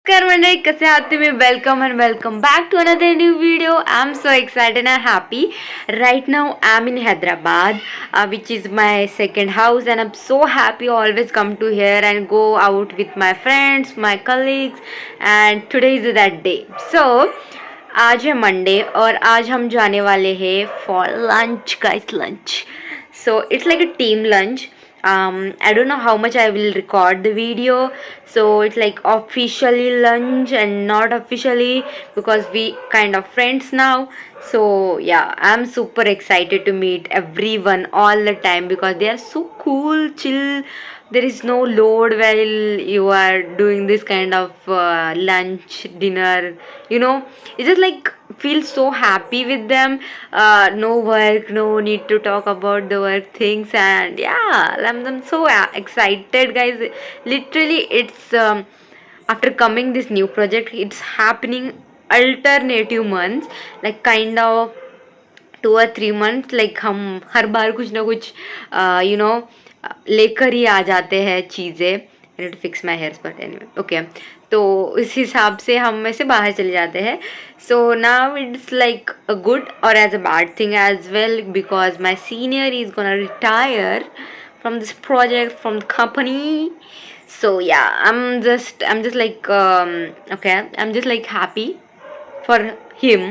नमस्कार मंडळी, कसे आहात तुम्ही? Welcome and welcome back to another new video. I'm so excited and happy. Right now I'm in Hyderabad, which is my second house, and I'm so happy. Always come to here and go out with my friends, my colleagues, and today is that day. So आज है Monday और आज हम जाने वाले हैं for lunch guys, lunch. So it's like a team lunch. I don't know how much I will record the video, so it's like officially lunch and not officially because we kind of friends now. So yeah, I'm super excited to meet everyone all the time because they are so cool, chill. There is no load while you are doing this kind of lunch, dinner. You just like feel so happy with them. No work, no need to talk about the work things, and yeah, I'm so excited, guys. Literally, it's after coming this new project, it's happening alternative months, like kind of 2 or 3 months. like हम हर बार कुछ ना कुछ you know लेकर ही आ जाते हैं चीज़ें. I need to fix my hairs but anyway okay. तो इस हिसाब से हम में से बाहर चले जाते हैं. So now it's like a good और as a bad thing as well because my senior is gonna retire from this project, from the company. So yeah, I'm just like okay, I'm just like happy for him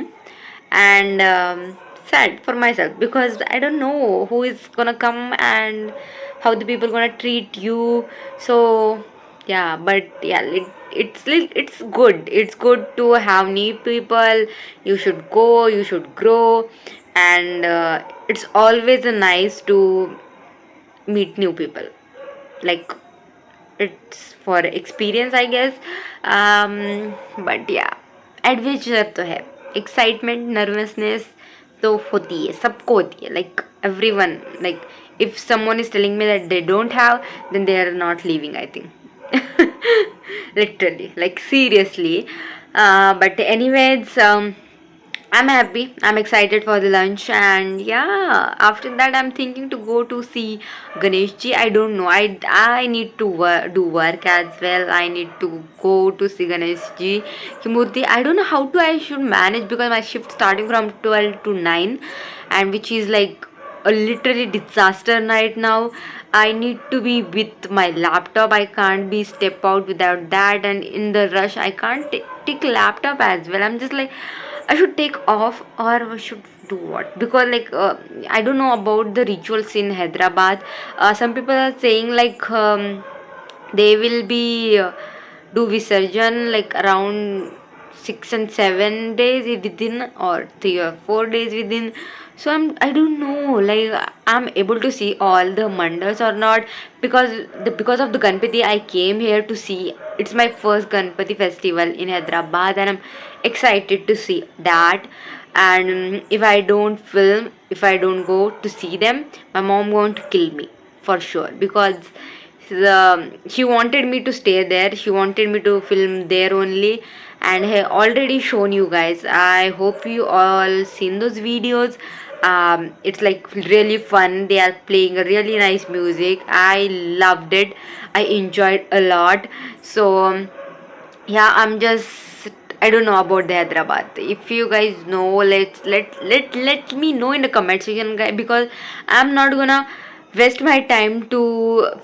and sad for myself because I don't know who is gonna come and how the people gonna treat you. So yeah, but yeah, it's good. It's good to have new people. You should go. You should grow, and it's always nice to meet new people. Like it's for experience, I guess. But yeah, adventure तो है, excitement, nervousness तो होती है, सबको होती है. Like everyone, like if someone is telling me that they don't have, then they are not living, I think. Literally, like seriously. But anyways, I'm happy. I'm excited for the lunch, and yeah, after that, I'm thinking to go to see Ganeshji. I don't know. I need to do work as well. I need to go to see Ganeshji ki murti. I don't know how to. I should manage because my shift starting from 12 to 9, and which is like a literally disaster night now. I need to be with my laptop. I can't be step out without that, and in the rush, I can't take laptop as well. I'm just like I should take off or I should do what? Because like I don't know about the rituals in Hyderabad. Some people are saying like they will be do Visarjan like around 6 and 7 days within or 3 or 4 days within. So I don't know like I'm able to see all the mandals or not because of the Ganpati I came here to see. It's my first Ganpati festival in Hyderabad and I'm excited to see that. And if I don't film, if I don't go to see them, my mom going to kill me for sure because she wanted me to stay there. She wanted me to film there only, and I already shown you guys. I hope you all seen those videos. It's like really fun. They are playing a really nice music. I loved it. I enjoyed a lot. So yeah, I don't know about the Hyderabad. If you guys know, let me know in the comment section, guys, because I'm not gonna waste my time to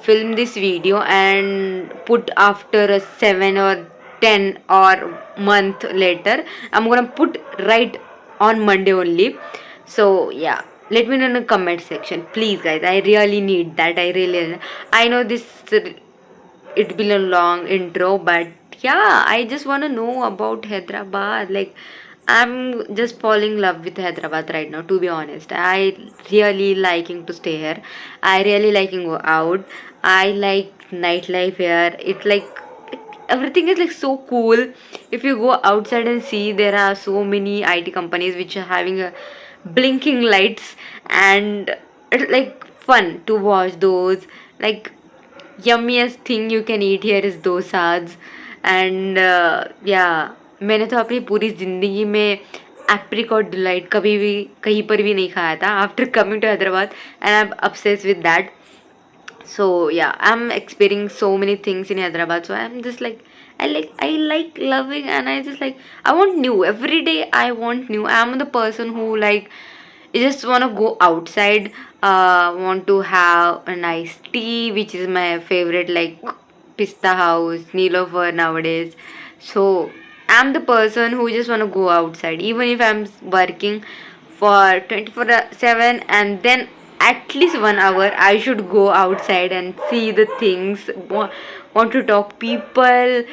film this video and put after a 7 or 10 or month later. I'm gonna put right on Monday only. So yeah, let me know in the comment section, please, guys. I really need that. I know this. It been a long intro, but yeah, I just want to know about Hyderabad. Like, I'm just falling in love with Hyderabad right now, to be honest. I really liking to stay here. I really liking go out. I like nightlife here. It's like everything is like so cool. If you go outside and see, there are so many IT companies which are having a blinking lights, and it's like fun to watch those. Like yummiest thing you can eat here is dosas. And yeah, मैंने तो अपनी पूरी ज़िंदगी में apricot delight कभी भी कहीं पर भी नहीं खाया था after coming to Hyderabad and I am obsessed with that. So yeah, I'm experiencing so many things in Hyderabad, so I'm just like I like loving, and I just like, I want new every day. I want new. I'm the person who like, I just want to go outside, want to have a nice tea, which is my favorite, like Pista House, Nilofer nowadays. So I'm the person who just want to go outside, even if I'm working for 24/7, and then at least 1 hour I should go outside and see the things, want to talk people.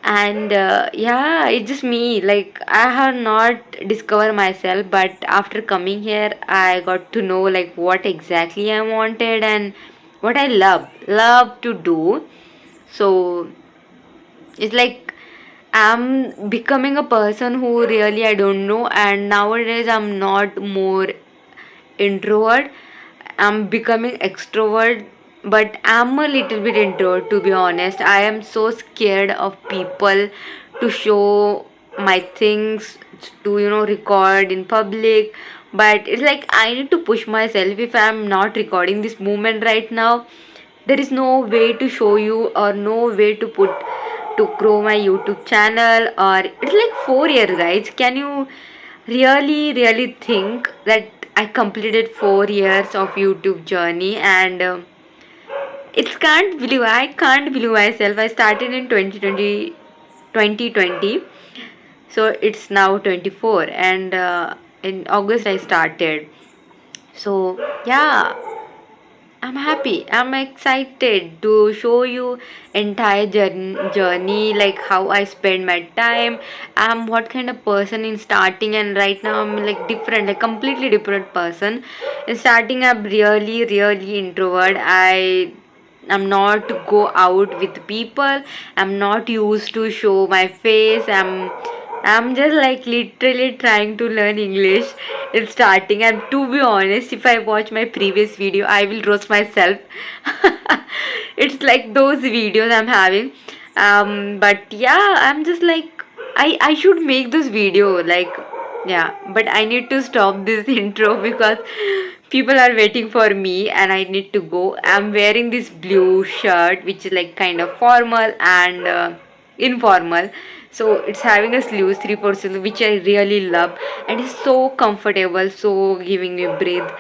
And yeah, it's just me, like I have not discovered myself, but after coming here I got to know like what exactly I wanted and what I love to do. So it's like I'm becoming a person who really I don't know, and nowadays I'm not more introvert. I'm becoming extrovert, but I'm a little bit introvert, to be honest. I am so scared of people to show my things, to record in public. But it's like I need to push myself. If I'm not recording this moment right now, there is no way to show you, or no way to put to grow my YouTube channel. Or it's like 4 years, guys. Can you really think that I completed 4 years of YouTube journey? And I can't believe myself. I started in 2020, so it's now 24, and in August I started. So yeah, I'm happy. I'm excited to show you entire journey, like how I spend my time. I'm what kind of person in starting, and right now I'm like different, like completely different person. In starting, I'm really introvert. I'm not to go out with people. I'm not used to show my face. I'm just like literally trying to learn English in starting. And to be honest, if I watch my previous video, I will roast myself. It's like those videos I'm having. But yeah, I'm just like, I should make this video, like, yeah, but I need to stop this intro because people are waiting for me and I need to go. I'm wearing this blue shirt, which is like kind of formal and informal. So it's having a sleeves 3/4 sleeve, which I really love, and it's so comfortable, so giving me breathe.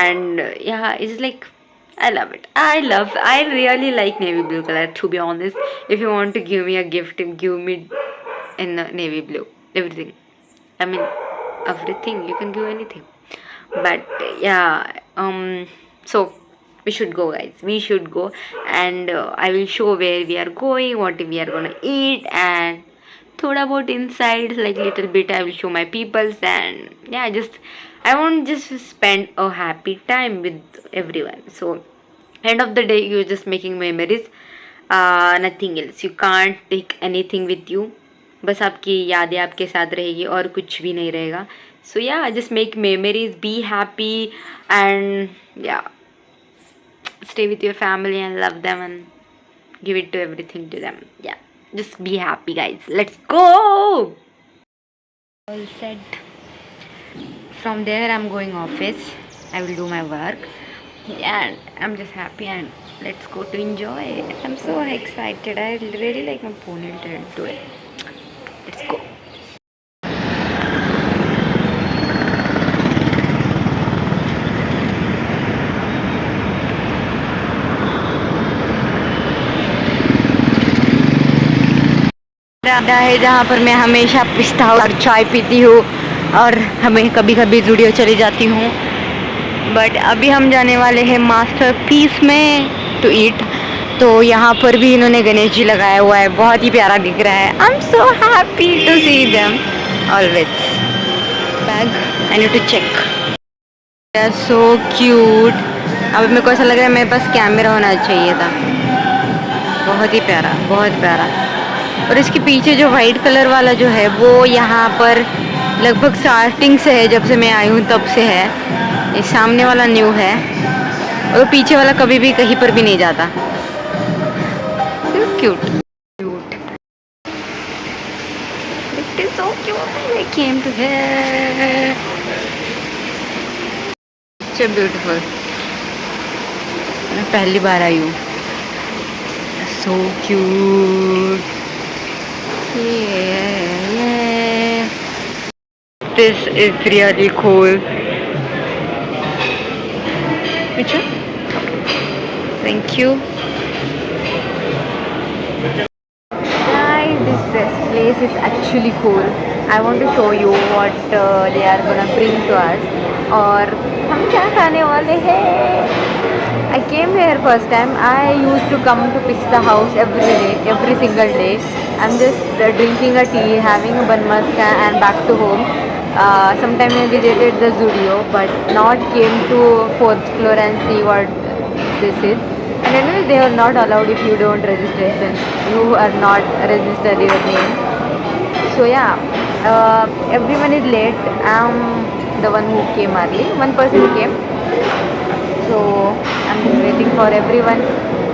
And yeah, it's like I love it. I really like navy blue color, to be honest. If you want to give me a gift, give me in navy blue. Everything. I mean, everything. You can give anything. But yeah, so we should go, guys. We should go, and I will show where we are going, what we are gonna eat, and thoda about inside, like little bit. I will show my peoples, and yeah, just I want just spend a happy time with everyone. So end of the day, you're just making memories. Nothing else. You can't take anything with you. बस आपकी यादें आपके साथ रहेगी और कुछ भी नहीं रहेगा. So yeah, just make memories, be happy, and yeah, stay with your family and love them and give it to everything to them. Yeah, just be happy, guys. Let's go. All set. From there, I'm going office. I will do my work. Yeah, I'm just happy, and let's go to enjoy it. I'm so excited. I really like my ponytail today. Let's go. अड्डा है जहाँ पर मैं हमेशा पिस्ता और चाय पीती हूँ, और हमें कभी कभी ज़ूडियो चली जाती हूँ. बट अभी हम जाने वाले हैं मास्टर पीस में टू ईट. तो यहाँ पर भी इन्होंने गणेश जी लगाया हुआ है, बहुत ही प्यारा दिख रहा है. I am so happy to see them always. Bag I need to check. They are so cute. अब मेरे को ऐसा लग रहा है मेरे पास कैमरा होना चाहिए था. बहुत ही प्यारा, बहुत प्यारा. और इसके पीछे जो वाइट कलर वाला जो है वो यहाँ पर लगभग स्टार्टिंग से है, जब से मैं आई हूँ तब से है. ये सामने वाला न्यू है, और पीछे वाला कभी भी कहीं पर भी नहीं जाता. Cute cute. It is so cute. I came to here. So beautiful. मैं पहली बार आई हूँ. So cute. Yeah. This is really cool. Which one? Thank you. Guys, this place is actually cool. I want to show you what they are gonna bring to us. और हम क्या खाने वाले हैं? I came here first time. I used to come to Pista House every day, every single day. I'm just drinking a tea, having a bun maska, and back to home. Sometime I visited the Zudio, but not came to fourth floor and see what this is. And anyway, they are not allowed if you don't registration. You are not registered your name. So yeah, everyone is late. I'm the one who came early. One person came. So I'm just waiting for everyone.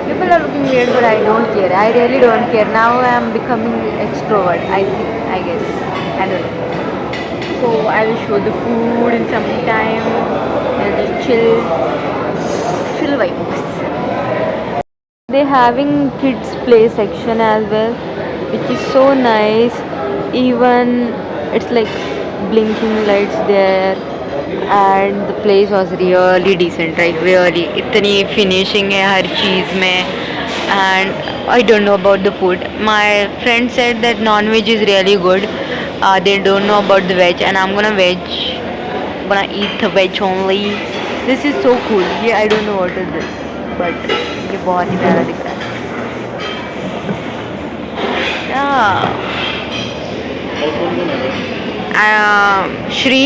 People are looking weird, but I don't care. I really don't care. Now I'm becoming extrovert. I think. I guess. I don't know. So I will show the food in some time. I'll just chill vibes. They having kids play section as well, which is so nice. Even it's like blinking lights there, and the place was really decent, right? Really, इतनी finishing है हर चीज़ में, and I don't know about the food. My friend said that non-veg is really good. They don't know about the veg, and I'm gonna eat the veg only. This is so cool. Yeah, I don't know what is this, but ये बहुत ही प्यारा दिख रहा है. श्री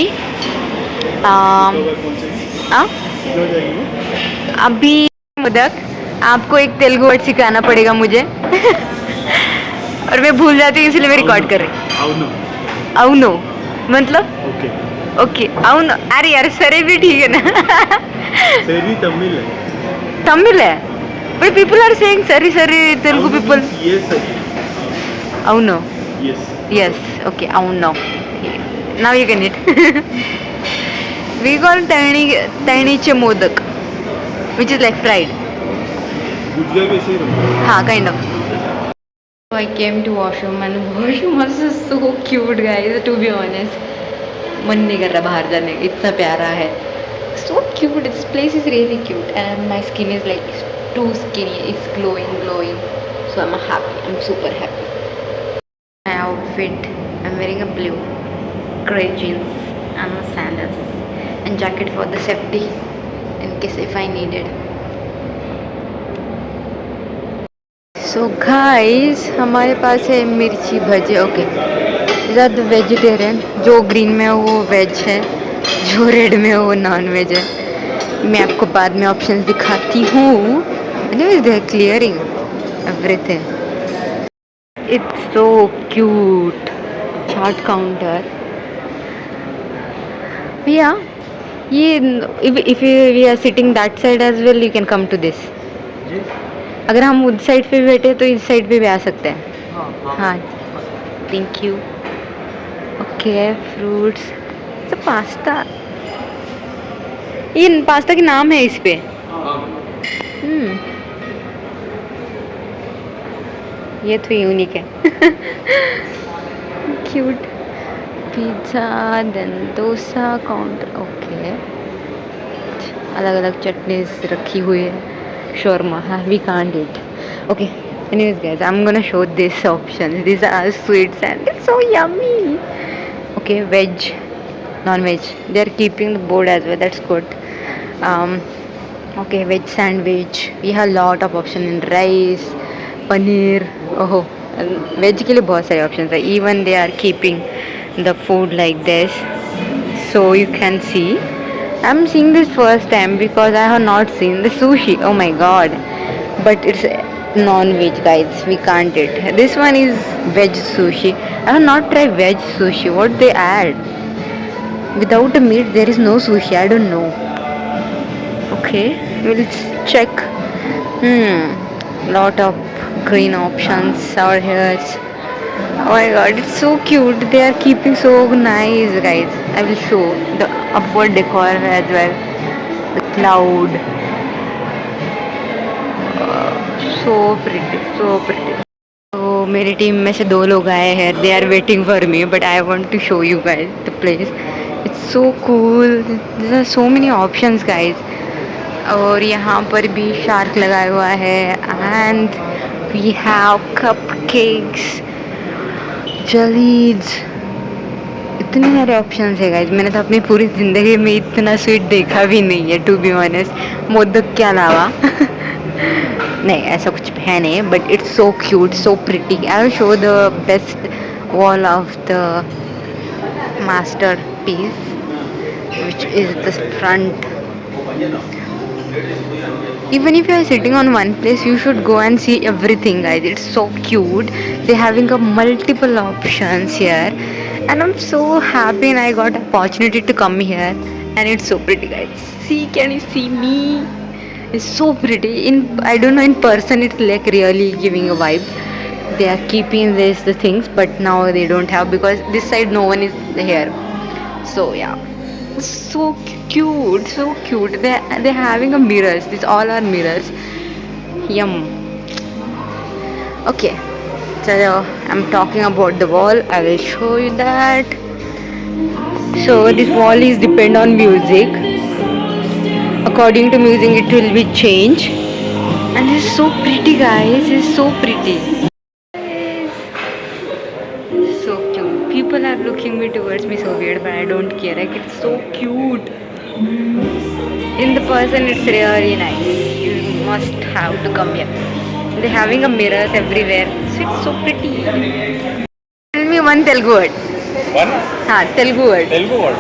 अभी मोदक आपको एक Telugu word सिखाना पड़ेगा मुझे. और मैं भूल जाती हूँ इसलिए मैं रिकॉर्ड कर रही. అవును मतलब ओके అవును. अरे यार सरे भी ठीक है ना. सरी तमिल है. तमिल है. But people are saying sari Telugu people. Yes, అవును. Yes. Okay, అవును. Now you can eat. We call taniche modak, which is like fried. Gujiya कैसे बनता? हाँ, kind of. So I came to washroom and washroom was so cute, guys. To be honest, मन नहीं कर रहा बाहर जाने. इतना प्यारा है. So cute. This place is really cute, and my skin is like too skinny. It's glowing. So I'm happy. I'm super happy. My outfit. I'm wearing a blue, grey jeans and sandals and jacket for the safety in case if I need it. So guys, हमारे पास है मिर्ची भजे. Okay, ज़्यादा vegetarian. जो green में है वो veg है, जो रेड में है वो नॉन वेज है. मैं आपको बाद में ऑप्शंस दिखाती हूँ. Anyways, they're clearing everything. It's so cute. Chart counter. Yeah, if we are sitting that side as well, you can come to this. अगर हम उस साइड पे बैठे तो इस साइड पे भी आ सकते हैं. हाँ, थैंक यू. Okay, fruits. तो पास्ता, ये पास्ता के नाम है इस पे. ये तो यूनिक है. Cute. Pizza, then dosa counter. Okay, अलग अलग चटनीज रखी हुई है. Shawarma, we can't eat. Okay, anyways guys, I'm gonna show this option. These are sweets and it's so yummy. Okay, veg, non-veg. They're keeping the board as well. That's good. Okay, veg sandwich. We have a lot of options in rice, paneer. Oh, veg के लिए बहुत सारे options है. Even they are keeping the food like this, so you can see. I'm seeing this first time because I have not seen the sushi. Oh my god. But it's non-veg, guys. We can't eat. This one is veg sushi. I have not tried veg sushi. What they add? Without the meat, there is no sushi. I don't know. Okay, we'll check. Lot of green options over here. Oh my god, it's so cute. They are keeping so nice, guys. I will show the upward decor as well. The cloud. So pretty. So मेरी team में से 2 लोग आए हैं. They are waiting for me, but I want to show you guys the place. It's so cool. There are so many options, guys. और यहाँ पर भी शार्क लगाया हुआ है. And we have cupcakes, jellies. इतने सारे ऑप्शंस है गाइज. मैंने तो अपनी पूरी ज़िंदगी में इतना स्वीट देखा भी नहीं है, टू बी ऑनेस्ट, मोदक के अलावा. नहीं, ऐसा कुछ है नहीं, but it's so cute, so pretty. I will show the best wall of the masterpiece which is the front. Even if you are sitting on one place, you should go and see everything, guys. It's so cute. They're having a multiple options here, and I'm so happy and I got opportunity to come here, and it's so pretty, guys. See, can you see me? It's so pretty. I don't know, in person it's like really giving a vibe. They are keeping the things, but now they don't have, because this side no one is here. So yeah. So cute, so cute. They're having a mirrors. These all are mirrors. Yum. Okay, so I'm talking about the wall. I will show you that. So this wall is depend on music. According to music it will be changed. And it's so pretty, guys. It's so pretty. So cute. People are looking me towards me so weird, but I don't care. Like, it's so cute. In the person, it's really nice. You must have to come here. They're having a mirrors everywhere. So it's so pretty. Tell me one Telugu word. One? हाँ, Telugu word. Telugu word.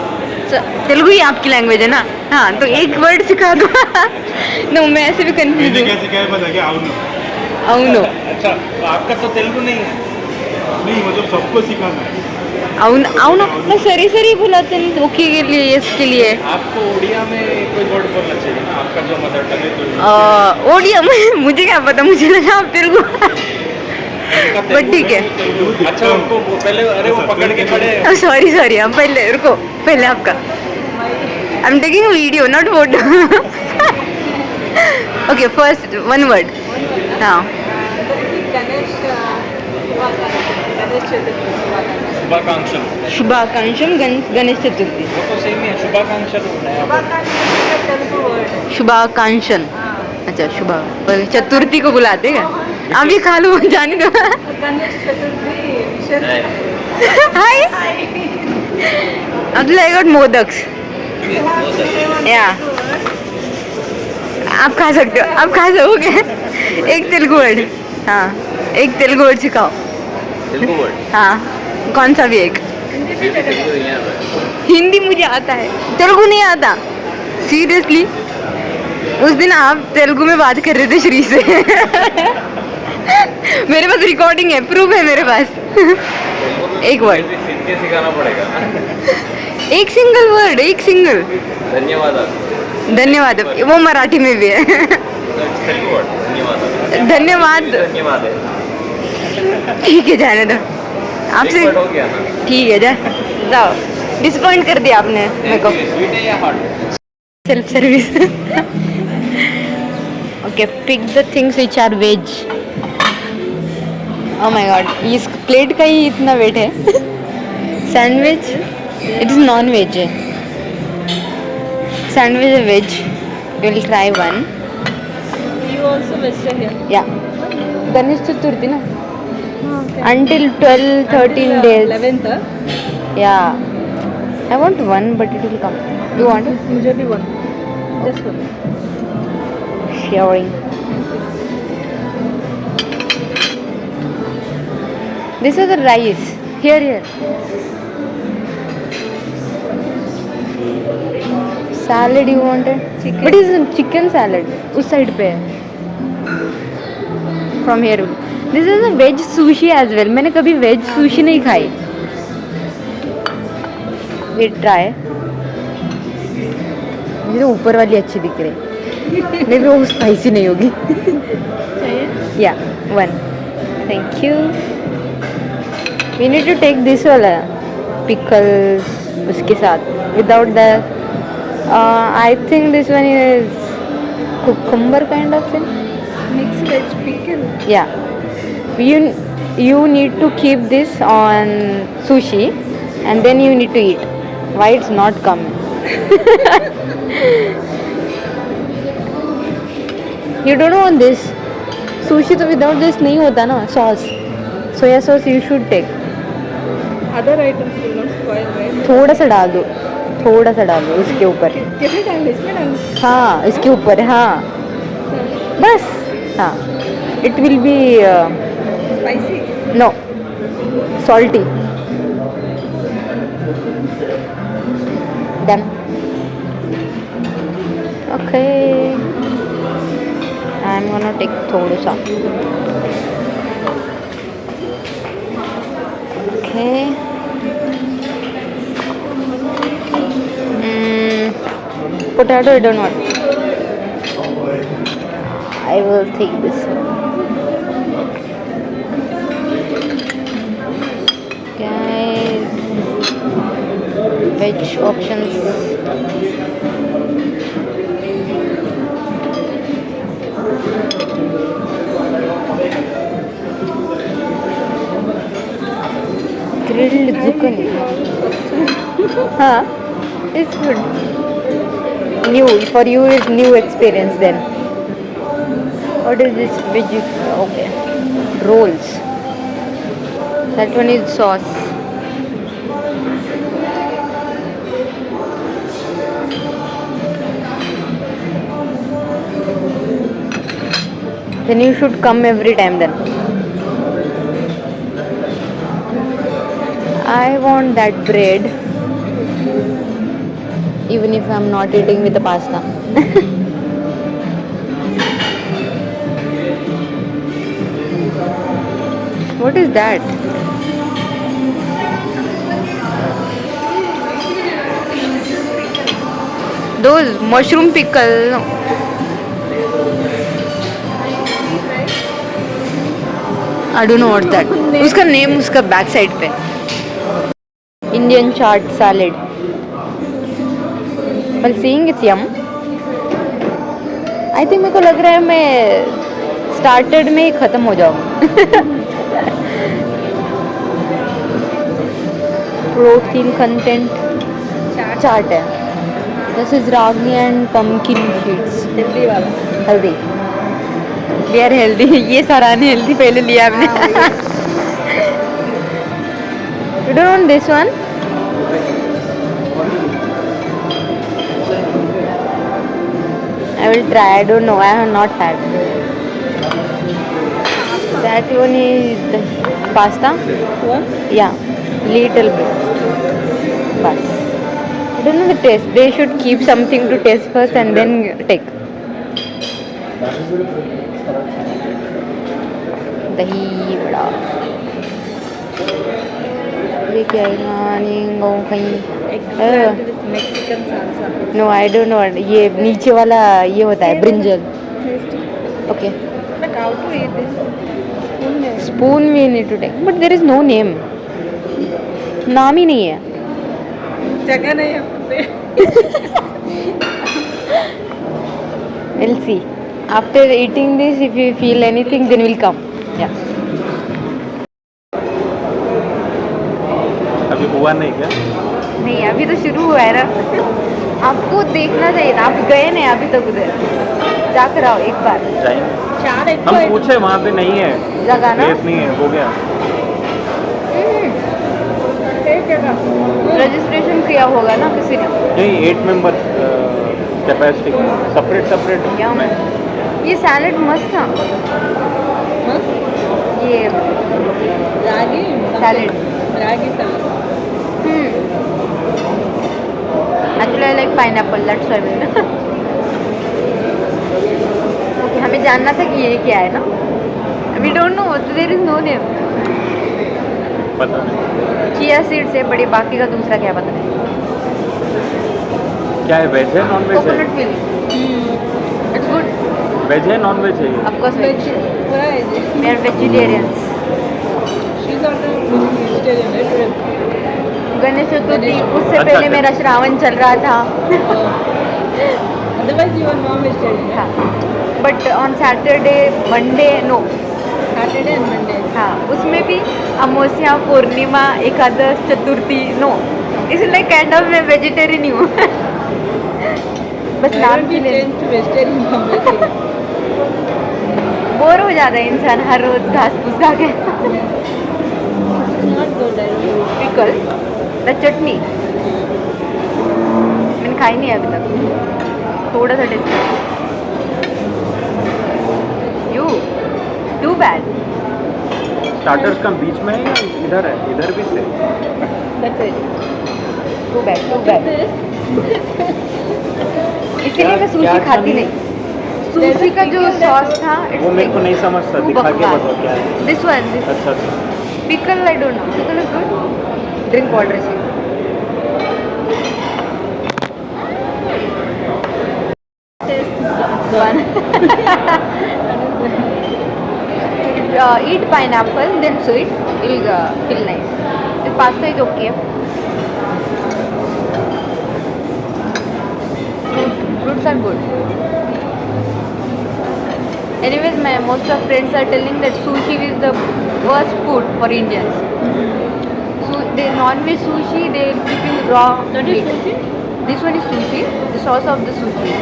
So, Telugu ही आपकी language है ना? हाँ, तो एक word सिखा दो. नो, मैं ऐसे भी कंफ्यूज मैंने हूँ. क्या सिखाया पता क्या? అవును. అవును. अच्छा, तो आपका तो तेलुगु नहीं है. नहीं, मतलब सबको सिखाना है. అవును అవును मैं सरी बुलाते हैं. ओके के लिए, यस के लिए. आपको उड़िया में कोई वर्ड बोलना चाहिए ना, आपका जो मदर टंग है. ओडिया में मुझे क्या पता, मुझे लगा आप तेलुगु. बट ठीक है. अच्छा, उनको पहले, अरे वो पकड़ के खड़े. सॉरी, हम पहले रुको. पहले आपका. I am taking video, not photo. Okay, first one word. हाँ. शुभाकांक्षम गणेश चतुर्थी. वो तो सेम ही है, शुभाकांक्षल. शुभाकांक्षन. अच्छा, शुभा चतुर्थी को बुलाते हैं. आप भी खा लो, जाने दो. हाय. अब आई गॉट मोदक्स. या आप खा सकते हो, आप खा सकोगे. एक तेलुगु वर्ड. हाँ, एक तेलुगु वर्ड सिखाओ. तेलुगु वर्ड? हाँ, कौन सा भी एक. हिंदी मुझे आता है, तेलुगु नहीं आता. सीरियसली, उस दिन आप तेलुगु में बात कर रहे थे श्री से. मेरे पास रिकॉर्डिंग है, प्रूफ है मेरे पास. एक वर्ड सिखाना पड़ेगा. एक सिंगल वर्ड, एक सिंगल. धन्यवाद. वो मराठी में भी है. धन्यवाद. ठीक है, जाने दो. आपसे ठीक है, जाओ. डिसपॉइंट कर दिया आपने मेरे को. Self service. Okay, pick the things which are veg. Oh my god, इस प्लेट का ही इतना वेट है. Sandwich, it is non veg है. सैंडविच है veg. You will try one. You also vegetarian? या गणेश चतुर्थी ना. Until 12-13 days. 11th? Yeah. I want one, but it will come. You want it? मुझे भी one. Just one. Sharing. This is the rice. Here. Salad you wanted? Chicken. But it's a chicken salad. उस side पे है. From here. This is a veg sushi as well. मैंने कभी veg sushi नहीं खाई. Wait, try. मुझे तो ऊपर वाली अच्छी दिख रही. मे भी वो स्पाइसी नहीं होगी. या one. Thank you. We need to take this वाला पिकल्स उसके साथ. Without the I think this one is cucumber kind of thing. Mixed veg pickle. या. You you need to keep this on sushi and then you need to eat. Why it's not coming? You don't want this. Sushi तो without this नहीं होता ना sauce. Soya sauce you should take. Other items will not spoil, right? थोड़ा सा डाल दो. थोड़ा सा डाल दो इसके ऊपर. कितने टाइम इसमें डाल? हाँ इसके ऊपर हाँ. बस हाँ. It will be Spicy. no salty. Done. Okay. I'm gonna take थोड़ा सा. Okay. Potato I don't want. I will take this one. Guys, veg options. Grilled zucchini. Huh? It's good. New for you is new experience then. What is this veg? Okay. Rolls. That one is sauce. Then you should come every time then. I want that bread even if I'm not eating with the pasta. What is that? Those mushroom pickle. No. I don't know what that. उसका name उसका back side पे. Indian chaat salad. While seeing its yum, I think मेरे को लग रहा है मैं started में ही खत्म हो जाऊँ. Protein content chaat है. This is ragi and pumpkin sheets. Healthy वाला. Healthy. We are healthy. ये सारा unhealthy पहले लिया आपने. You don't want this one? I will try. I don't know. I have not had. That one is the pasta. What? Yeah, little bit. Bas. I don't know the taste. They should keep something to taste first and then take. दही बड़ा. ये क्या है ना? कहीं. Eggplant with Mexican salsa. No, I don't know. ये नीचे वाला ये होता है brinjal. Tasty. Okay. But how to eat this? Spoon में. Spoon we need to take. But there is no name. नाम ही नहीं है. जगह नहीं है पे. We'll see. After eating this, if you feel anything, then we'll come. Yeah. अभी हुआ नहीं क्या? नहीं अभी तो शुरू हुआ है ना. आपको देखना चाहिए था. आप गए नहीं अभी तक उधर. जाकर आओ एक बार. जाएंगे. चार एक हम पूछे वहाँ पे नहीं है. जगह ना. प्लेस नहीं है. हो गया. रजिस्ट्रेशन किया होगा ना किसी ने. नहीं 8 मेंबर कैपेसिटी सेपरेट क्या में. ये सैलेड मस्त था. ये ragi salad. Ragi salad. Actually, I like pineapple. That's why. Okay, हमें जानना था कि ये क्या है ना. We don't know. There is no name. पता नहीं चिया सीड्स है बड़ी. बाकी का दूसरा क्या पता नहीं. क्या है. वेज है नॉन वेज है. Coconut filling. It's good. Veg है नॉन वेज है ये. Of course, Veg. veg. What is it? We are vegetarians. She's not a vegetarian, right? Ganesh Chaturthi उससे अच्छा, पहले अच्छा. मेरा श्रावण चल रहा था. Otherwise, you are non-vegetarian. हाँ. But on Saturday, Monday, no. Saturday and Monday. हाँ उसमें भी अमावस्या पूर्णिमा एकादश चतुर्थी नो इस लाइक काइंड ऑफ मैं वेजिटेरियन ही हूँ बस Why नाम don't के we लिए change to vegetarian completely? Bore हो जाता है इंसान हर रोज घास फूस खा के It's not good. I don't know. Pickle the chutney मैंने खाई नहीं है अभी तक थोड़ा सा taste you too bad starters का बीच में है या इधर है? इधर भी से That's it. टू बैड इसीलिए मैं सूशी क्या खाती खानी? नहीं सूशी का जो सॉस था वो मेरे को नहीं समझता, दिखा के बताओ क्या है। दिस वन दिस अच्छा अच्छा pickle I don't know pickle is good drink water see one eat pineapple then sweet it'll feel nice this pasta is okay fruits are good anyways my most of friends are telling that sushi is the worst food for Indians so the non-veg sushi they are keeping raw That is meat. sushi? This one is sushi the sauce of the sushi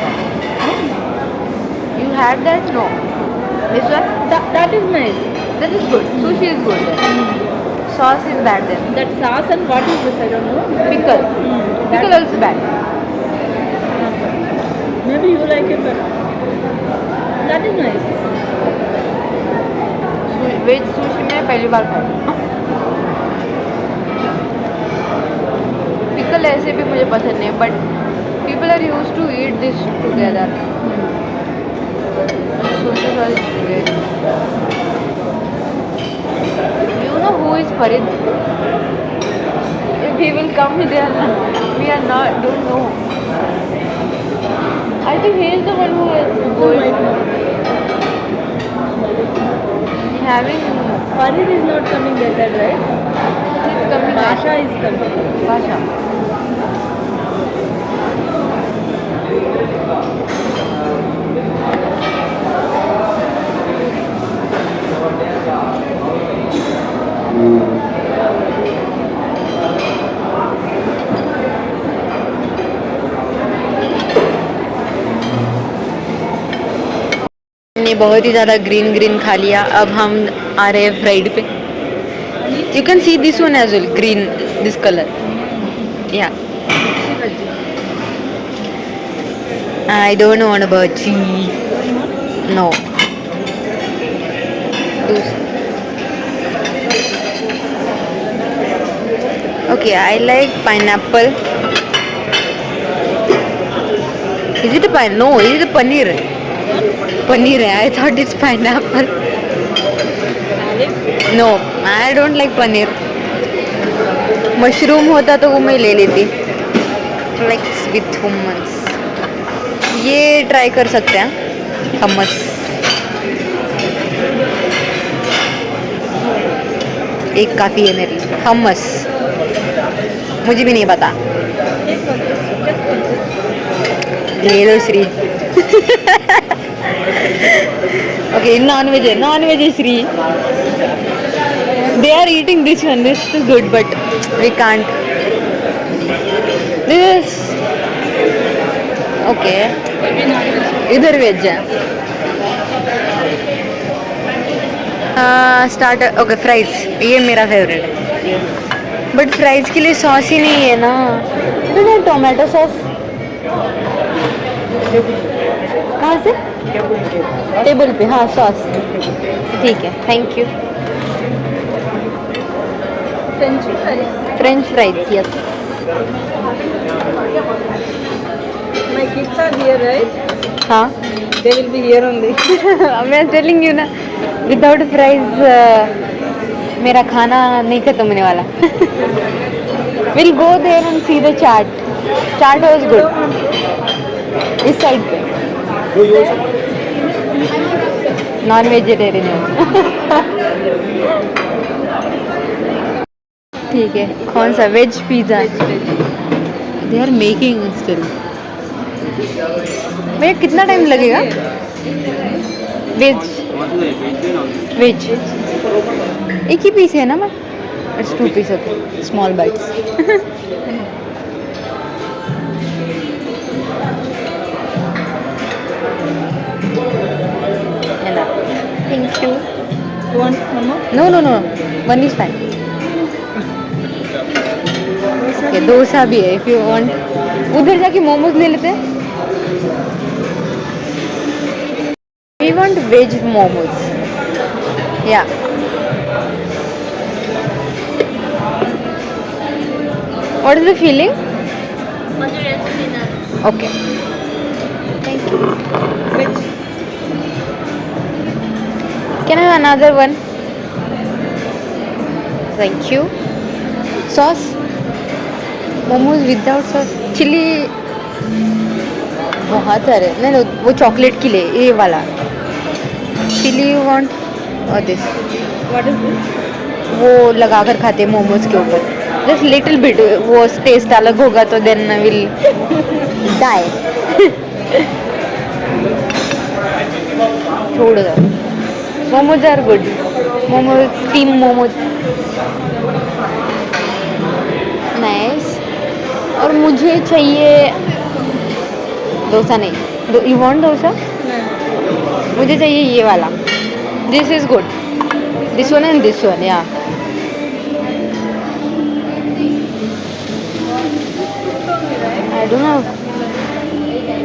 you had that no this one That is nice. that is good sushi is good then. Sauce is bad then That sauce and what is this? I don't know. pickle pickle also bad Maybe you like it, but that is nice. Veg sushi में पहली बार खाई pickle ऐसे भी मुझे पसंद नहीं but people are use to eat this together sushi was great you know who is Farid if he will come here we are not don't know I think he is the one who is Might not. having Farid is not coming, they said, right? he's coming Basha is coming. Basha. ने बहुत ही ज़्यादा green green खा लिया अब हम आ रहे हैं fried पे you can see this one as well green this colour या I don't want about no okay I like pineapple is it pine no is it paneer paneer है I thought it's pineapple no I don't like paneer mushroom होता तो वो मैं ले लेती like with hummus ये try कर सकते हैं hummus एक काफ़ी है मेरी hummus मुझे भी नहीं पता ले लो श्री ओके नॉन वेज है Shri they are eating this one this is good but we can't this okay इधर वेज है स्टार्टर ओके फ्राइज ये मेरा फेवरेट है बट फ्राइज के लिए सॉस ही नहीं है ना टोमेटो सॉस कहाँ से टेबल पे हाँ सॉस ठीक है thank you French fries yes My kids are here, right? हाँ They will be here only. मैं टेलिंग यू ना विदाउट फ्राइज मेरा खाना नहीं खत्म होने वाला will go there and see the chaat was good इस साइड पे नॉन वेजिटेरियन ठीक है कौन सा veg pizza they are making still भैया कितना टाइम लगेगा वेज वेज एक ही पीस है ना मैं it's 2 piece okay small bites thank you One more. No no no one is fine okay dosa भी है इफ यू वांट उधर जाके मोमोज ले लेते हैं वी वांट वेज मोमोज या what is the feeling okay thank you Veg. Can I have another one thank you sauce momos without sauce chilli बहुत सारे नहीं नहीं वो चॉकलेट के लिए ये वाला चिली यू वांट और दिस What is this? वो लगा कर खाते हैं मोमोज के ऊपर जस्ट लिटिल बिट वो टेस्ट अलग होगा तो देन विल डाई छोड़ दो momos are good momos steam momos nice और मुझे चाहिए डोसा नहीं यू वांट डोसा मुझे चाहिए ये वाला this is good this one and this one या आई डोंट नो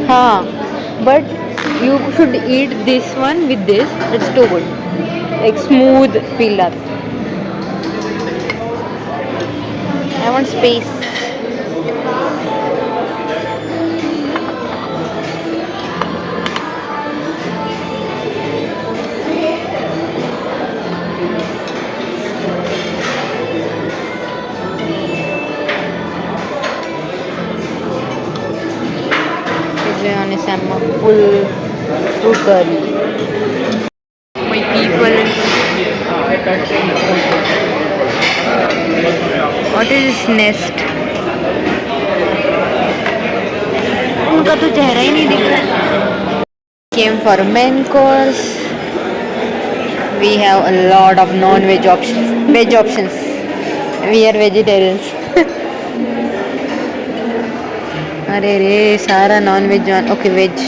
हाँ but you should eat this one with this it's too good like smooth feel that I want space I'm a full curry. My people. What is this nest? उनका तो चेहरा ही नहीं दिख रहा. Came for main course. We have a lot of non-veg options. Veg options. We are vegetarians. अरे रे सारा non veg okay veg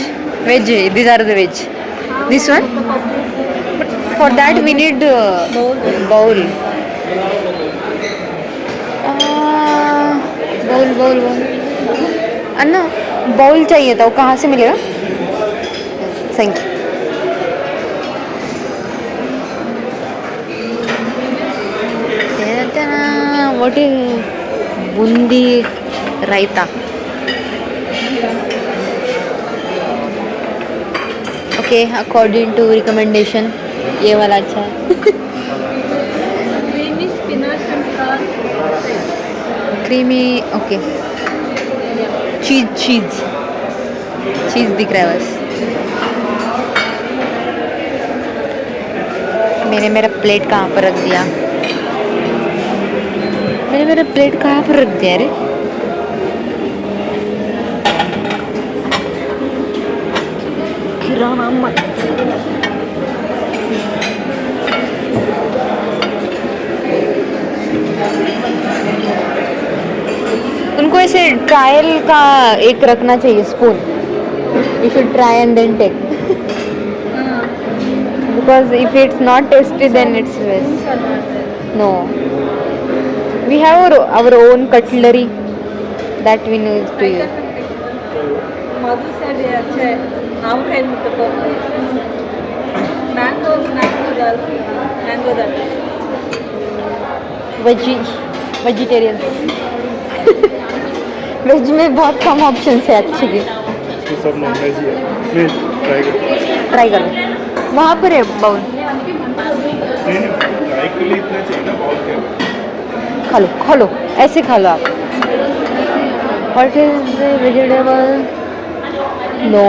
veg this are the veg this one but for that we need bowl bowl bowl bowl अन्ना bowl चाहिए था वो कहाँ से मिलेगा thank you what is boondi raita okay according to recommendation ये वाला अच्छा है Creamy spinach and corn. Creamy okay cheese cheese चीज दिख रहा है बस मैंने मेरा प्लेट कहाँ पर रख दिया मैंने मेरा प्लेट कहाँ पर रख दिया रे किराना मत उनको ऐसे ट्रायल का एक रखना चाहिए spoon you should try and then take because if it's not tasty then it's waste no we have our own cutlery that we use to use Madhu said ये अच्छा है आम खाई मुझको mango mango dal mango dal vegetarian veg में बहुत कम option है actually इसमें सब नॉन वेज ही है नहीं ट्राई करो वहाँ पर है बाउल नहीं ट्राई के लिए इतना चाहिए ना बहुत क्या खा लो ऐसे खा लो आप व्हाट इज वेजिटेबल नो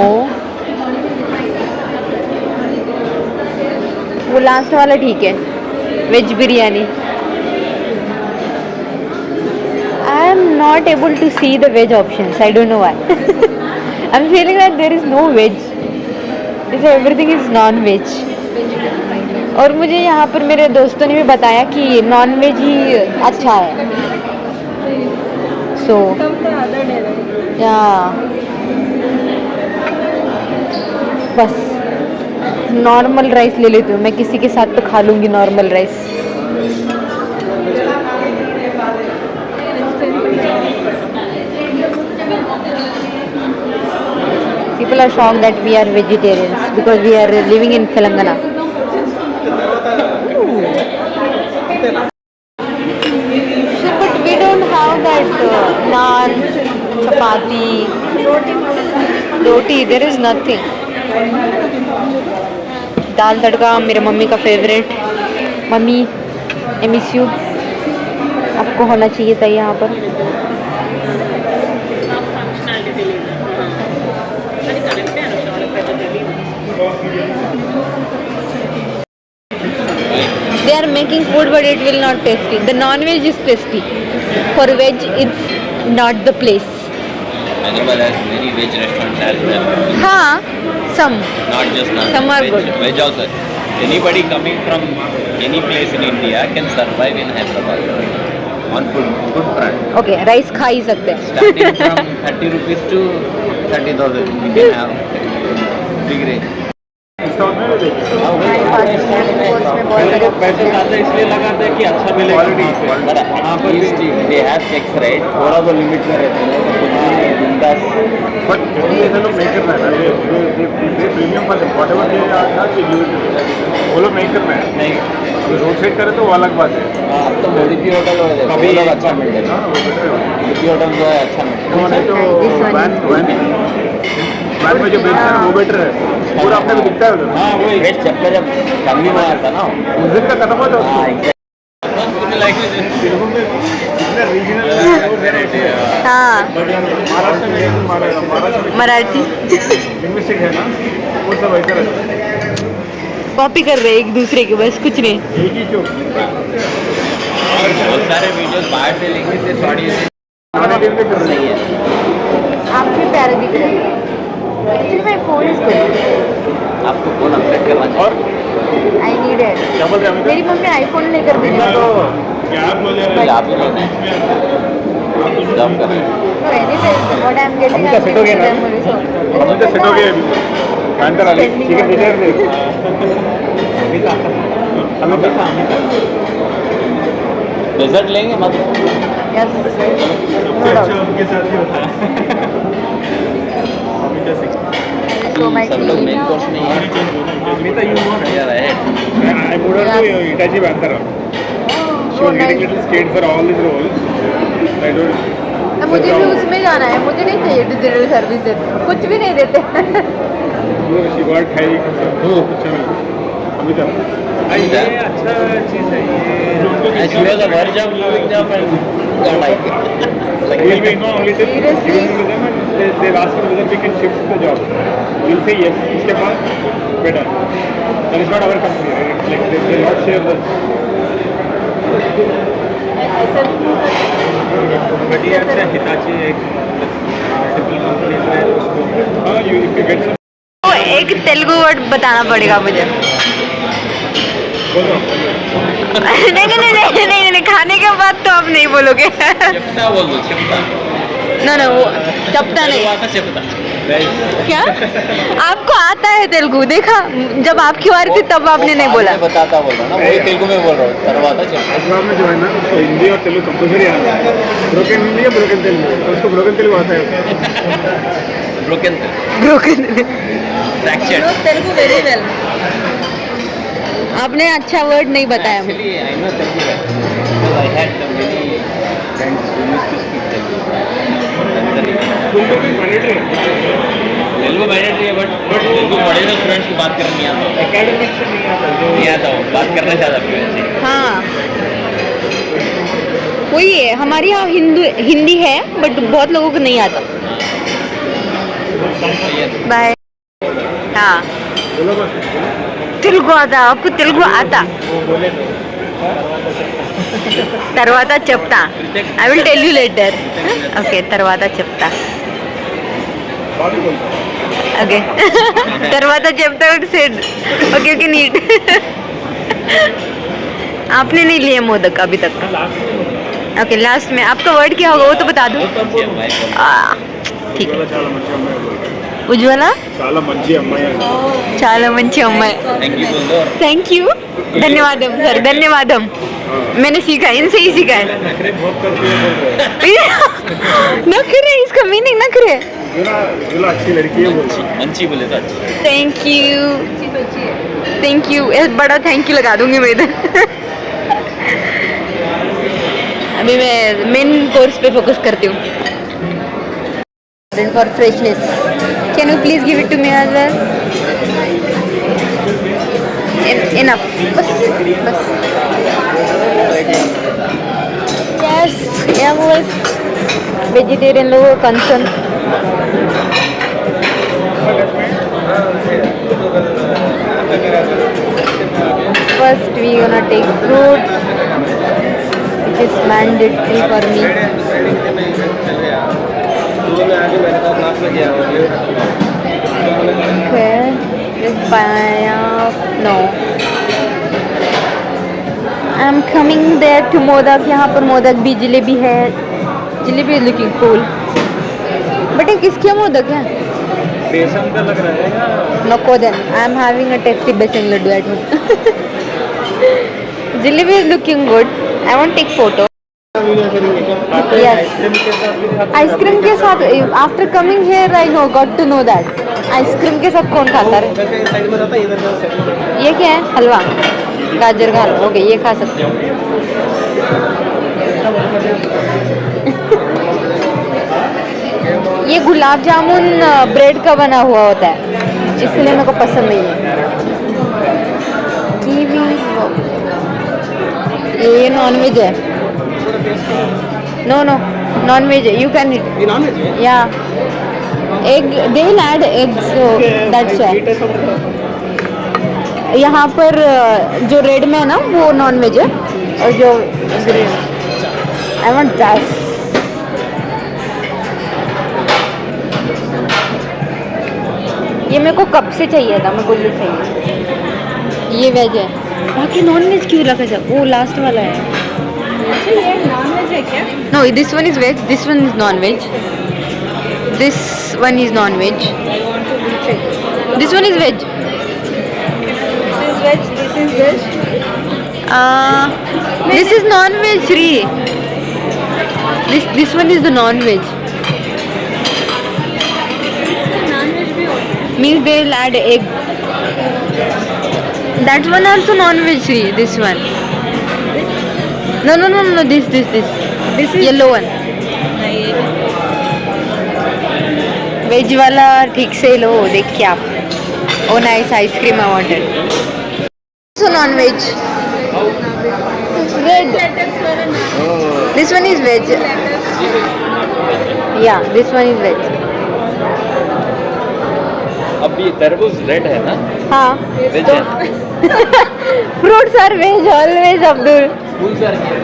वो लास्ट वाला ठीक है veg biryani I am not able to see the veg options I don't know why I am feeling that there is no veg everything is non veg और मुझे यहाँ पर मेरे दोस्तों ने भी बताया कि नॉन वेज ही अच्छा है, सो Come the other day, right? या बस नॉर्मल राइस ले लेती हूँ मैं, किसी के साथ तो खा लूँगी normal rice. People are shocked that we are vegetarians because we are living in Telangana. So, but we don't have that naan, chapati, roti. There is nothing. दाल तड़का मेरे मम्मी का favourite. Mummy I miss you। आपको होना चाहिए था यहाँ पर। They are making food but it will not tasty. The non-veg is tasty. For veg it's not the place. Hyderabad has many veg restaurants as well. हाँ, some. Not just non Some are veg. good. Veg also. Anybody coming from any place in India can survive in Hyderabad on food front. Okay, rice खा ही सकते हैं। Starting from 30 rupees to 30,000, you can have big range. पैसे ज़्यादा इसलिए लगाते हैं कि अच्छा मिलेगा वहाँ पर भी। They have checks, right? थोड़ा तो लिमिट में रहते हैं तो कुछ भी बिंदास। But ये लोग नहीं करना है ना, ये प्रीमियम पर whatever they are charged, वो लोग नहीं करना है। नहीं, अगर रोड साइड करे तो वो अलग बात है। अब तो मोदी होटल हो जाए, कभी वो लोग अच्छा मिल जाएगा। हाँ, वो better है। मोदी होटल जो है अच्छा मिल वो नहीं तो वैन में जो बेचता है ना वो बेटर है, पूरा अपने को दिखता है उधर। हाँ वही वेस्ट चप्पल जब कमी में आता ना उस दिन का खत्म हो जाता हाँ है। हाँ, महाराष्ट्र में महाराष्ट्र मराठी लिंग्विस्टिक है ना, वो सब ऐसा रहता है। कॉपी कर रहे हैं एक दूसरे के, बस कुछ नहीं। एक ही चौक बहुत सारे वीडियोस बाहर से लेंगे से थोड़ी सही है। आप भी प्यारे दिख रहे हैं। Actually, my phone is good. आपको फोन अपडेट करना चाहिए। I need it. क्या बोल रहे हैं मेरी मम्मी आईफोन लेकर दे रही तो है। क्या आप बोल रहे पहले आप ही लेना है जॉब कर रहे हैं। No, anyways, what I'm getting, अभी तो I'm सेट हो गया giving ना? them only, so- अभी तो सेट हो गया अभी। कांटर वाली Spending चिकन on डिनर दे। डेजर्ट लेंगे मतलब Yes. सबसे अच्छा उनके साथ ही होता है। So my सब लोग tea. मेन कोर्स में ही है Amita, you want? यार है I put her to Itachi Bandara. She Oh, was getting nice. little scared for all these roles. I don't. अब मुझे भी उसमें जाना है, मुझे नहीं चाहिए डिजिटल सर्विसेज, कुछ भी नहीं देते। No, she got high. अच्छा नहीं। Amita. ये अच्छा चीज़ है ये। she was a verge of leaving job and got like We'll be no only this. Seriously? Given to them and they'll ask us whether we can shift the job. We'll say yes. उसके बाद better. That is not our company. Right? It's like they'll not share the. But ये अच्छा Hitachi एक multiple companies है उसको। हाँ, you if you get some. तो एक तेलुगु वर्ड बताना पड़ेगा मुझे। बोल रहा हूँ। नहीं नहीं नहीं नहीं नहीं नहीं, खाने के बाद तो आप नहीं बोलोगे। చెప్తా बोल दो చెప్తా ना ना, वो चपटा नहीं। తర్వాత చెప్తా क्या? आपको आता है तेलुगु? देखा, जब आपकी बारी थी तब आपने नहीं बोला। मैं बताता बोल रहा हूँ ना वही तेलुगु में बोल रहा हूँ తర్వాత చెప్తా हैदराबाद में जो है ना उसको हिंदी और तेलुगु कंपल्सरी आना है। ब्रोकन हिंदी या ब्रोकन तेलुगु, तो उसको ब्रोकन तेलुगु आता है। Broken broken. Fractured Telugu very well. आपने अच्छा वर्ड नहीं बताया मुझे। Actually, I know Telugu because I had many friends who used to speak Telugu. That's the reason. तुमको भी मैंडेटरी है। तेलुगु मैंडेटरी है बट तेलुगु पढ़े हुए स्टूडेंट्स को बात करने नहीं आता एकेडमिक से नहीं आता जो नहीं आता हूँ बात करना ज़्यादा फ्लुएंसी हाँ, वही है, हमारे यहाँ हिंदी है बट बहुत लोगों को नहीं आता। बाय। हाँ, बोलो बस। तेलुगु आता, आपको तेलुगु आता? वो बोले तो తర్వాత చెప్తా। I will tell you later. Okay, తర్వాత చెప్తా। बात बोलता ఓకే, తర్వాత చెప్తా। Said okay okay neat. आपने नहीं लिए मोदक अभी तक? ओके, लास्ट में आपका वर्ड क्या होगा वो तो बता दो। మంచి అమ్మాయి ठीक है। చాలా మంచి అమ్మాయి. उज्ज्वला చాలా మంచి అమ్మాయి. చాలా మంచి అమ్మాయి। థ్యాంక్ యూ బోలో थैंक यू, धन्यवादम सर, धन्यवादम। मैंने सीखा, इनसे ही सीखा है। नखरे बहुत करती है बोल रहे. नखरे, इसका मीनिंग नखरे। जुला अच्छी लड़की है बोल. మంచి बोले तो अच्छी थैंक यू, थैंक यू, बड़ा थैंक यू लगा दूंगी मैं इधर। अभी मैं मेन कोर्स पे फोकस करती हूँ। For freshness, can you please give it to me as well? Enough, बस बस। यस, या बस वेजिटेरियन लोगों का concern. First we gonna take fruit, which is mandatory for me. Okay, this no. I'm coming there to modak. यहाँ पर मोदक भी, जलेबी है। Jalebi is looking cool. But ये किसके मोदक है? बेसन का लग रहा है या नको then, I am having a tasty besan laddu at home. Jalebi is looking good. I want to take photo. Yes. Ice cream के साथ, after coming here I know, got to know that. Ice cream के साथ कौन खाता है? Side में रहता है, इधर का साइड में। ये क्या है? हलवा, गाजर का हलवा। ओके, ये खा सकते हो। ये गुलाब जामुन ब्रेड का बना हुआ होता है, इसलिए मेरे को पसंद नहीं है। कीवी, ये नॉन वेज है। नो नो, नॉन वेज है। You can it. ये नॉन वेज है? या egg, they will add eggs, that's why. यहाँ पर जो रेड में है ना वो नॉन वेज है, और जो ग्रीन, आई वांट दैट। ये मेरे को कब से चाहिए था, मेरे को ये चाहिए। ये वेज है, बाकी नॉन वेज क्यों रखा जाए? वो लास्ट वाला है। ये नॉन वेज है क्या? No, this one is veg, this one is non veg, this one is non veg, this one is veg. This is veg. This is non veg, Shri. This one is the non veg. Non-veg भी होता है। Means they will add egg. That one also non veg, Shri. This one. No. This. This is Yellow one. Veg वाला ठीक से लो, देखिए आप। Oh nice, ice cream I wanted. So non-veg. Red. This one is veg. Yeah, this one is veg. अब ये तरबूज red है ना? हाँ. वेज है? Fruits are veg always, Abdul. Fools are here.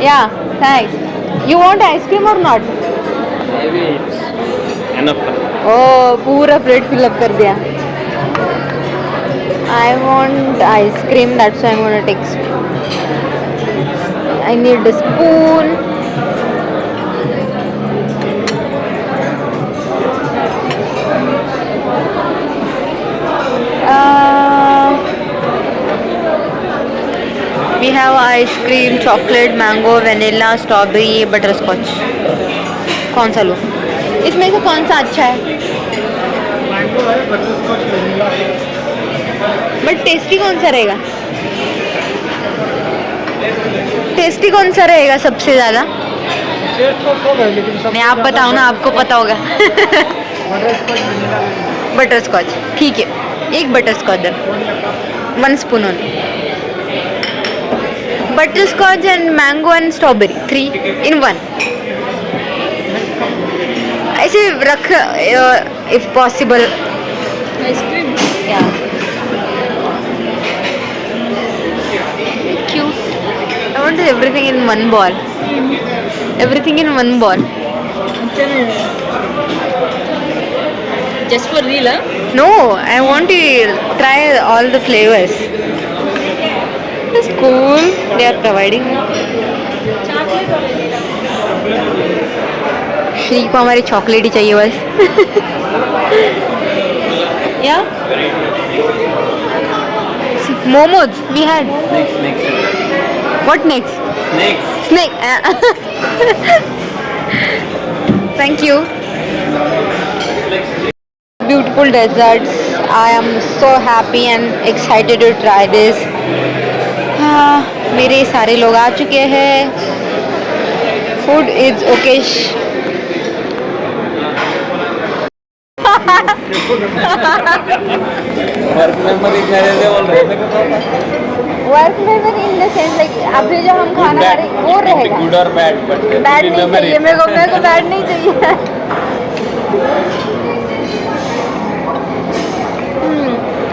Yeah, thanks. You want ice cream or not? Maybe enough. Oh, पूरा plate fill up कर दिया. I want ice cream, that's why I'm gonna take spoon. I need a spoon. We have ice cream, chocolate, mango, vanilla, strawberry, butterscotch. कौन सा लूँ? इसमें से कौन सा अच्छा है? मैंगो है, बटरस्कॉच, वेनिला है। बट टेस्टी कौन सा रहेगा? टेस्टी कौन सा रहेगा सबसे ज़्यादा? टेस्ट तो सब है, लेकिन सब नहीं, आप बताओ ना, आपको पता होगा। Butterscotch, vanilla. बटरस्कॉच ठीक है, एक butterscotch they, 1 spoon only. Butterscotch and mango and strawberry 3 in 1। ऐसे रख, if possible. Ice cream. Yeah. Cute. I want everything in one ball. Everything in one ball. Just for real, huh? No, I want to try all the flavors. is cool. They are providing. Shri को हमारी chocolate ही चाहिए बस. Yeah. Momos we had. Next. What next? Snake. Thank you. Beautiful desserts. I am so happy and excited to try this. मेरे सारे लोग आ चुके हैं. Food is okay. Work memory मेरे लिए बोल रहे थे work memory in the sense like अभी जो हम खाना खा रहे वो रहेगा. गुड और बैड बट बैड नहीं चाहिए मेरे को बैड नहीं चाहिए.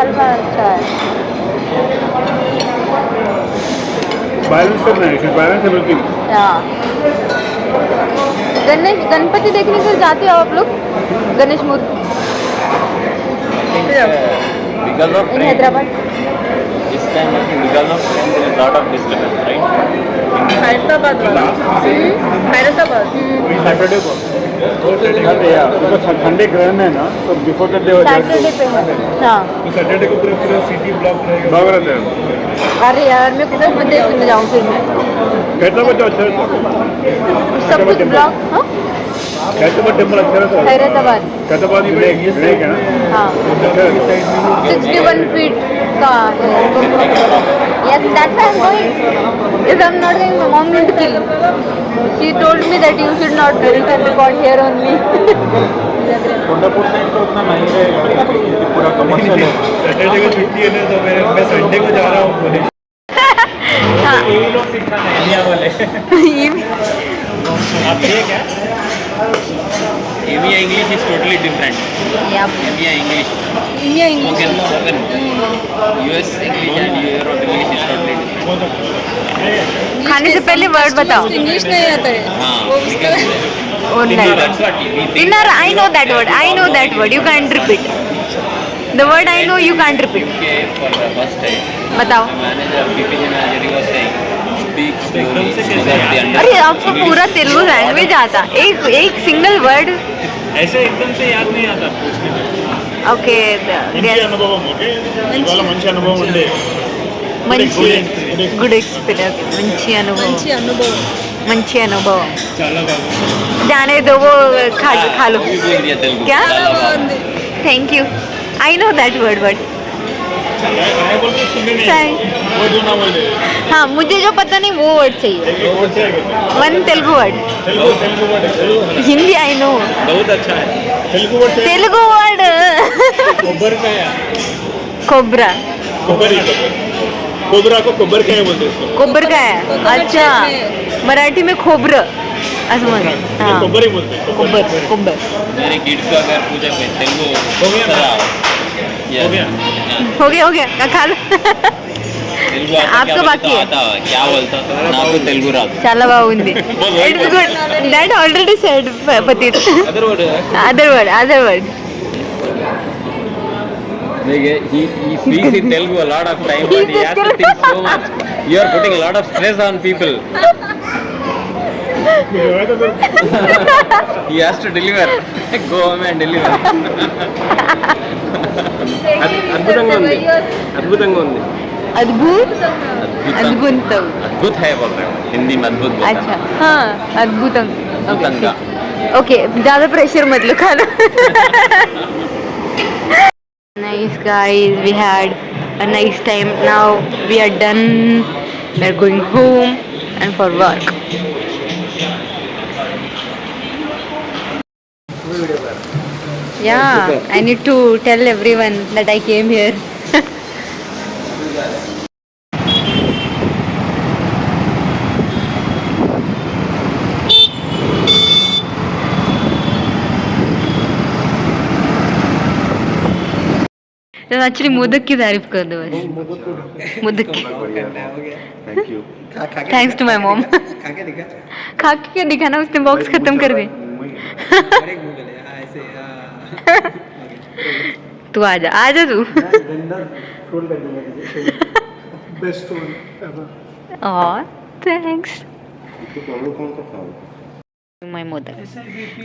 हलवा अच्छा है. बैलेंस करना है, बैलेंस एवरीथिंग. हाँ. गणपति देखने के लिए जाते हो आप लोग? गणेश मूर्ति because of in Hyderabad. this time I think because of rain there is lot of disturbance, right? Hyderabad Saturday को संडे ग्रहण है ना, तो बिफोर दैट डे सैटरडे पे है. हाँ. तो सैटरडे को पूरा सिटी ब्लॉक रहेगा. ब्लॉक रहता है. अरे यार मैं किधर प्रदेश में जाऊँ फिर मैं. हैदराबाद तो अच्छा रहता है. सब कुछ ब्लॉक. हाँ. हैदराबाद टेम्पल अच्छा रहता है. हैदराबाद. हैदराबाद में एक है ना. हाँ. 61 feet का है. Yes, that's why I'm going. If I'm not going, my mom will kill. She told me that you should not go. You can record here only. Kondapur side तो उतना नहीं रहेगा, पूरा कमर्शियल है. सैटरडे को छुट्टी है ना, तो मैं संडे को जा रहा हूँ. हाँ. ये लोग सीखना है इंडिया वाले. आप ये क्या? EMEA English is totally different. Yeah. EMEA English. India English. Spoken. US English and Europe English is totally different. खाने से पहले वर्ड बताओ. इंग्लिश नहीं आता है. हाँ, Or because not. that's what we think. Dinner, I know that word. I know that word. You can't repeat. The word I know you can't repeat. UK for the first time. बताओ. The manager, PPG manager, he was saying, speak slowly so that they अरे understand. आपको पूरा Telugu language आता. एक single word. ऐसे एकदम से याद नहीं आता. ఓకే. మంచి అనుభవం. ఓకే, ఇవాళ మంచి అనుభవం ఉండే. మంచి గుడ్ एक्सपीरियंस. మంచి అనుభవం. చాలా బాగుంది. जाने दो वो खा लो. वो भी बोल दिया तेलुगु. क्या? చాలా బాగుంది. Thank you. I know that word but मैं बोलते सुनने नहीं. वो जो ना बोले. हाँ मुझे जो पता नहीं वो वर्ड चाहिए. वो चाहिए. One Telugu word. Telugu word. Hindi I know. बहुत अच्छा है. तेलुगु वर्ड. तेलुगु वर्ड. कोबर का है. कोबरा. कोबरी. कोबरा को कोबर का है बोलते हैं. कोबर का है. अच्छा मराठी में खोबर असं म्हण. हाँ कोबर ही बोलते हैं. कोबर. कोबर. मेरे किड्स को अगर पूछा कोई तेलुगु हो गया ना? Yes. हो गया. हाँ. हो गया खा लो. तेलुगु आता आपका क्या बाकी है. बोलता आता क्या बोलता నాకు తెలుగు రాదు. చాలా బాగుంది. It's good. That already said పతిత్. Other word other word. he speaks in Telugu a lot of time but he has to think so much. You are putting a lot of stress on people. He has to deliver. Go home and deliver. అద్భుతంగా ఉంది. అద్భుతంగా ఉంది. अद्भुत. अद्भुतम. अद्भुत है बोल रहे हो. हिंदी में अद्भुत बोलते हैं. अच्छा हाँ अद्भुतम. अद्भुतंगा. ओके ज़्यादा प्रेशर मत लो खाना. Nice guys, we had a nice time. Now we are done. We are going home and for work. Yeah, I need to tell everyone that I came here. तो एक्चुअली मोदक की तारीफ कर दो बस. मोदक की. Thank you. Thanks to my mom. खा के दिखाना उसने बॉक्स खत्म कर दे. तू आजा तू. Best one ever. Oh, thanks. My mother.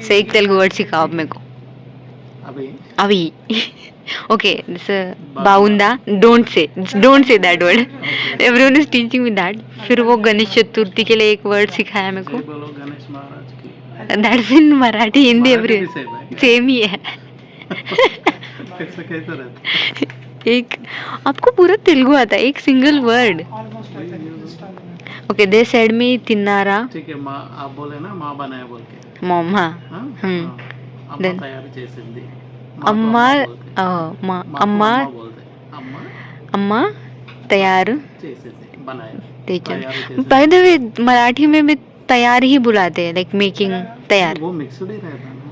So एक तेलुगु वर्ड सिखाओ अब मेरे को. अभी. Okay, this बाउंदा. Don't say that word. Everyone is teaching me that. फिर वो गणेश चतुर्थी के लिए एक वर्ड सिखाया मेरे को. बोलो गणेश महाराज की. That's in Marathi, Hindi, every same ही है. कैसा रहता है? एक आपको पूरा तेलुगु आता है, एक single word. Almost like that. This time. Okay they said me तिन्नारा. ठीक है माँ आप बोले ना माँ बनाया बोल के. मॉम. हाँ. అమ్మ Then- తయారు చేసింది. అమ్మ అమ్మ అమ్మ తయారు చేసింది बनाया. Teacher. By the way Marathi में भी तैयार ही बुलाते हैं, लाइक मेकिंग तैयार. वो मिक्सड ही रहता है ना.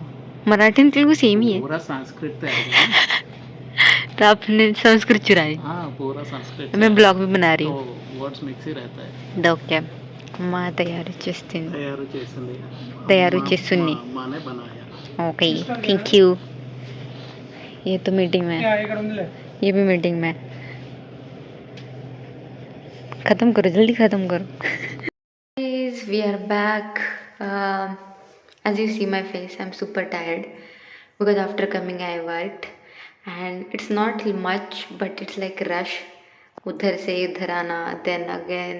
मराठी और तेलुगु सेम ही है. पूरा संस्कृत तैयार है. तो आपने संस्कृत चुराई. हाँ पूरा संस्कृत. मैं ब्लॉग भी बना रही तो हूँ. वर्ड्स मिक्स ही रहता है. ఓకే అమ్మ తయారు చేస్తుంది. తయారు చేసింది. తయారు చేస్తుంది. माने बनाया. Okay thank you. ये तो मीटिंग में है. Yeah, ఇక్కడ ఉందిలే. ये भी मीटिंग में है. खत्म करो जल्दी खत्म करो. Guys, we are back. As you see my face, I'm super tired because after coming I worked and it's not much but it's like rush. उधर से इधर आना, then again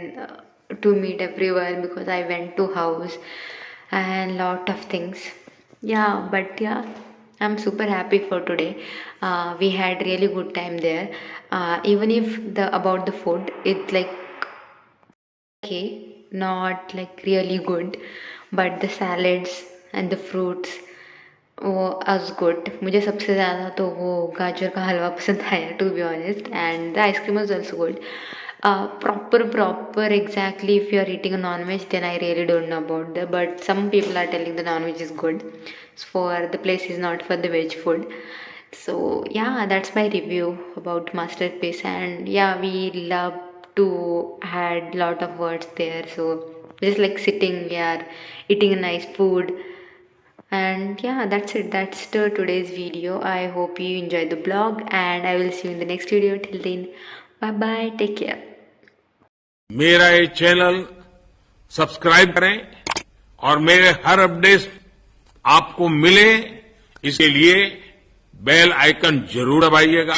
to meet everyone because I went to house and lot of things. Yeah, but yeah, I'm super happy for today. We had really good time there. Even if about the food, it's like okay, not like really good, but the salads and the fruits वो as good. मुझे सबसे ज़्यादा तो वो गाजर का हलवा पसंद आया to be honest, and the ice cream was also good. Proper exactly if you are eating a non-veg then I really don't know about that, but some people are telling the non-veg is good, for the place is not for the veg food. So yeah, that's my review about Masterpiece, and yeah, we love to had lot of words there, so just like sitting, we are eating a nice food, and yeah, that's it. That's today's video. I hope you enjoyed the vlog and I will see you in the next video. Till then, bye bye, take care. मेरा ये channel subscribe करें और मेरे हर update आपको मिले, इसके लिए bell icon जरूर दबाइएगा.